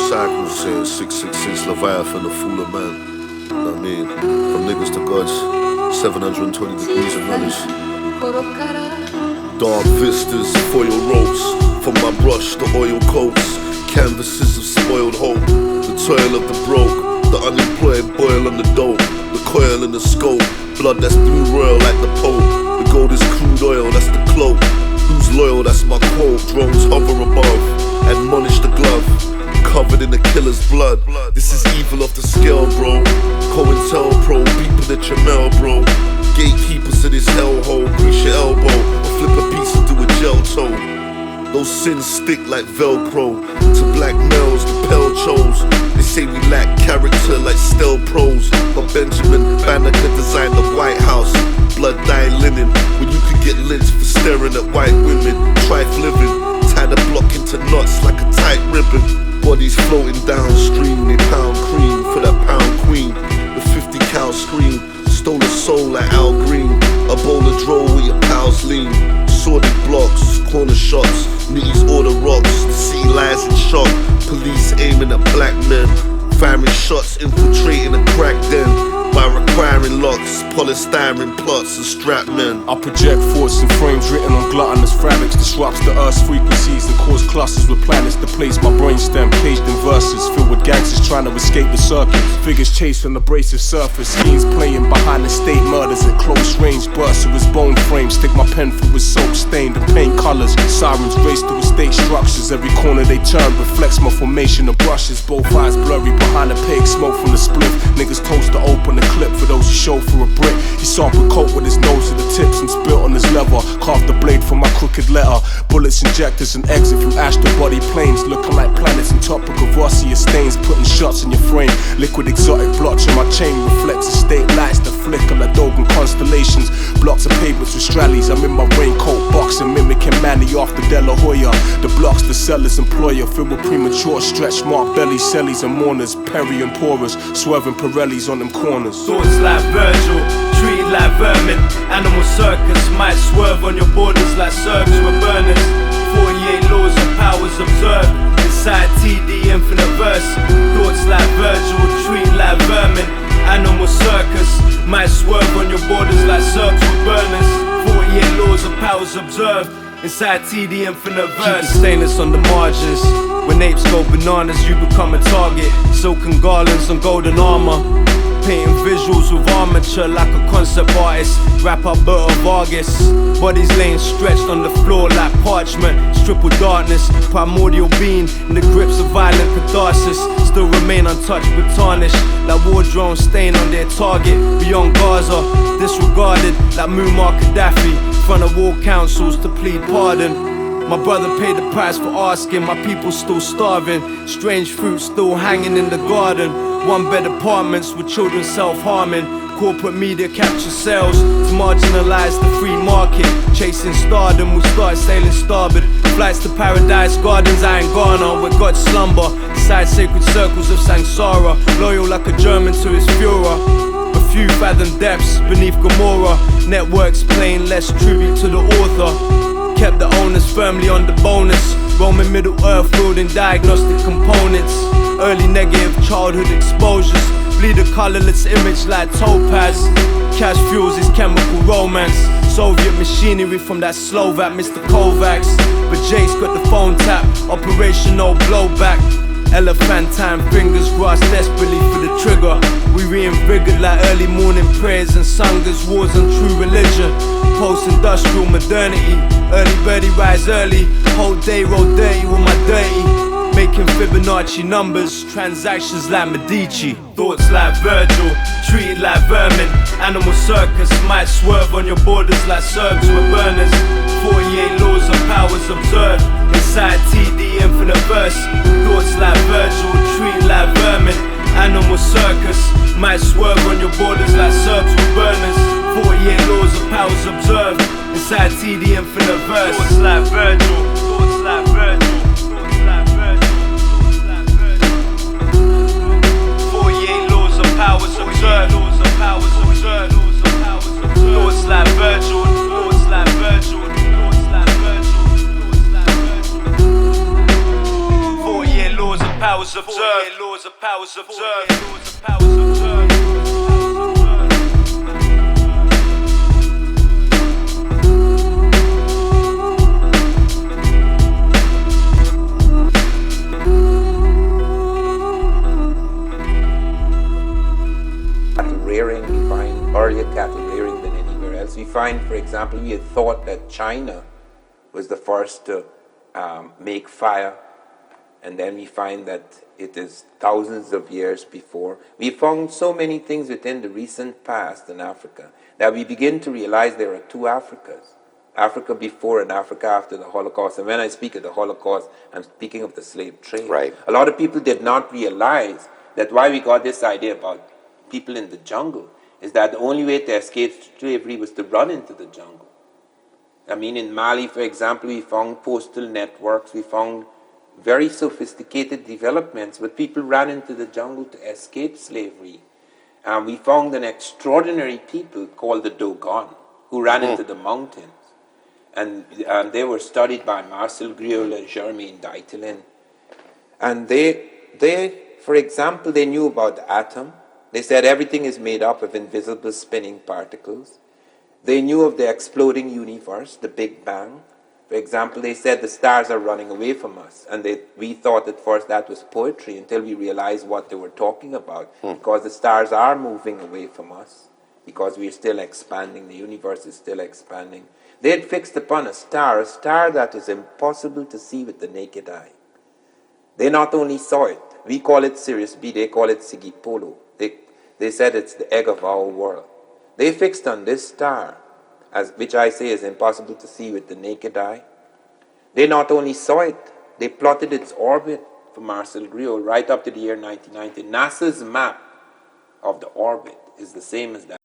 cycle saying 666 Leviathan, the fool of man. You know what I mean? From niggas to gods, 720 degrees of knowledge. Dark vistas, foil ropes. From my brush, the oil coats. Canvases of spoiled hope. The toil of the broke. The unemployed boil on the dope. The coil in the scope. Blood that's blue royal like the Pope. The gold is crude oil, that's the cloak. Who's loyal, that's my quote. Drones hover above. Admonish the glove. Covered in the killer's blood. This is evil off the scale, bro. COINTELPRO, beeping at your mail, bro. Gatekeepers in this hellhole. Grease your elbow or flip a piece and do a gel toe. Those sins stick like Velcro. To black males, the pale chose. They say we lack character like Stel Pros. But Benjamin Banneker designed the White House. Blood dye linen, when you could get lynched for staring at white women. Trife living, tie the block into knots like a tight ribbon. Bodies floating downstream, they pound cream for that pound queen. The 50 cal scream, stole a soul like Al Green. A bowl of dro where your pals lean. Sordid blocks, corner shots, nitties order rocks. The city lies in shock, police aiming at black men. Firing shots, infiltrating a crack den. By requiring locks, polystyrene plots and strap men. I project thoughts and frames written on gluttonous fabrics. Disrupts the earth's frequencies and cause clusters with planets to place my brainstem caged in verses. Filled with gangsters trying to escape the circuit. Figures chased from the abrasive surface. Schemes playing behind the state murders at close range. Bursts of his bone frame. Stick my pen through his soap stained and paint colors. Sirens race through estate structures. Every corner they turn reflects my formation of brushes. Both eyes blurry behind the pig smoke from the spliff. Niggas toast to open the clip for those who show for a brick. He sampled coke with his nose to the tips and spilt on his leather. Carved the blade from my crooked letter. Bullets, injectors and exit from astral body planes. Looking like planets in topical Vossier stains. Putting shots in your frame. Liquid exotic blotch on my chain. Reflects estate lights that flicker like Dogan constellations. Blocks of pavements with strallies. I'm in my raincoat boxing, mimicking Manny off the De La Hoya. The blocks the seller's employer. Filled with premature stretch mark belly cellies and mourners. Perry and porous. Swerving Pirellis on them corners. Thoughts like Virgil, treated like vermin. Animal circus might swerve on your borders like Serbs with burners. 48 laws and powers observed inside TD infinite verse. Thoughts like Virgil, treated like vermin. Animal circus might swerve on your borders like Serbs with burners. 48 laws and powers observed inside TD infinite verse. Keep the stainless on the margins. When apes go bananas, you become a target. Silken garlands and golden armor. Painting visuals with armature like a concept artist. Rap Alberto Vargas. Bodies laying stretched on the floor like parchment. Strip with darkness, primordial being in the grips of violent catharsis. Still remain untouched but tarnished like war drones staying on their target. Beyond Gaza, disregarded like Muammar Gaddafi. Front of war councils to plead pardon. My brother paid the price for asking, my people still starving. Strange fruit still hanging in the garden. One-bed apartments with children self-harming. Corporate media capture sales to marginalize the free market. Chasing stardom, we start sailing starboard. Flights to paradise gardens, I ain't Ghana, where gods slumber. Inside sacred circles of Sangsara. Loyal like a German to his Führer. A few fathom depths beneath Gomorrah. Networks playing less tribute to the author. Kept the owners firmly on the bonus. Roaming Middle Earth, building diagnostic components. Early negative childhood exposures. Bleed a colorless image like topaz. Cash fuels his chemical romance. Soviet machinery from that Slovak Mr. Kovacs. But Jace got the phone tap. Operational blowback. Elephantine fingers grasp desperately for the trigger. We reinvigorated like early morning prayers and sangas, wars on true religion. Post-industrial modernity, early birdie rise early. Whole day roll dirty with my dirty. Making Fibonacci numbers, transactions like Medici. Thoughts like Virgil, treated like vermin. Animal circus might swerve on your borders like Serbs with burners. 48 laws of powers observed inside TD infinite verse. Thoughts like Virgil, treated like vermin. Animal circus might swerve on your borders like Serbs with burners. 48 laws of powers observed inside TD infinite verse. Thoughts like Virgil, thoughts like Virgil. 48 laws of powers observed. Thoughts like Virgil, thoughts like Virgil. 48 laws of powers. powers observed. 48 laws of powers observed. Rearing, we find earlier cattle rearing than anywhere else. We find, for example, we had thought that China was the first to make fire, and then we find that it is thousands of years before. We found so many things within the recent past in Africa that we begin to realize there are two Africas. Africa before and Africa after the Holocaust. And when I speak of the Holocaust, I'm speaking of the slave trade. Right. A lot of people did not realize that why we got this idea about people in the jungle is that the only way to escape slavery was to run into the jungle. I mean, in Mali, for example, we found postal networks, we found very sophisticated developments, but people ran into the jungle to escape slavery. We found an extraordinary people called the Dogon, who ran into the mountains. And they were studied by Marcel Griol and Germaine Dietelin. And they, for example, they knew about the atom. They said everything is made up of invisible spinning particles. They knew of the exploding universe, the Big Bang. For example, they said the stars are running away from us. And we thought at first that was poetry until we realized what they were talking about. Because the stars are moving away from us. Because we are still expanding, the universe is still expanding. They had fixed upon a star that is impossible to see with the naked eye. They not only saw it, we call it Sirius B, they call it Sigipolo. They said it's the egg of our world. They fixed on this star, which I say is impossible to see with the naked eye. They not only saw it, they plotted its orbit for Marcel Griol right up to the year 1990. NASA's map of the orbit is the same as that.